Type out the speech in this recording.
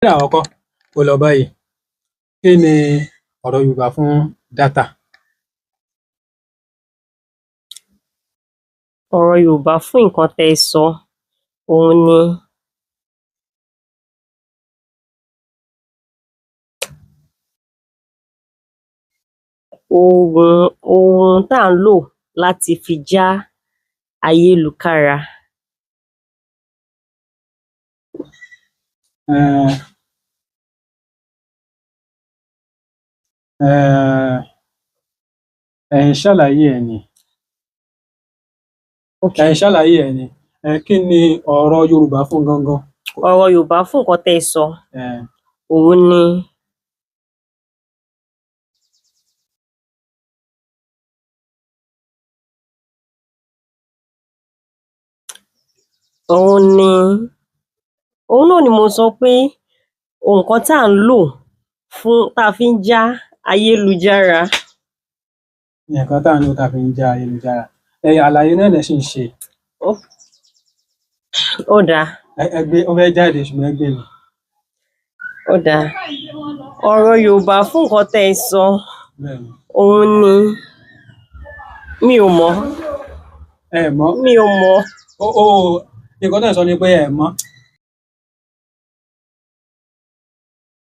Ní àkọ́kọ́, ó lọ báyìí. Kí ni ọ̀rọ̀ Yorùbá fún dátà? Ọ̀rọ̀ Yorùbá fún nǹkan tẹ́ ẹ sọ òun ni ohun tá à ń lò láti fi já ayélukára. Ẹ̀ ń ṣàlàyé ẹ̀ ni. Ẹ̀ ń ṣàlàyé ẹ̀ ni. Kí ni ọ̀rọ̀ Yorùbá fún gangan? Ọ̀rọ̀ Yorùbá fún nǹkan tẹ́ ẹ sọ òun ni òun náà ni mo sọ pé nǹkan tá à ń lò fún tá a fi ń já ayélujára. Nǹkan tá à ń lò tá a fi ń já ayélujára. Àlàyé náà lẹ̀ ṣì ń ṣe. Ó dáa. Ó fẹ́ jáde ṣùgbọ́n ẹ gbé lọ. Ó dáa. Ọ̀rọ̀ Yorùbá fún nǹkan tẹ́ ẹ sọ òun ni mi ò mọ̀. Ẹ mọ̀? Mi ò mọ̀. Nǹkan tẹ́ ẹ̀ ń sọ ni pé ẹ mọ̀.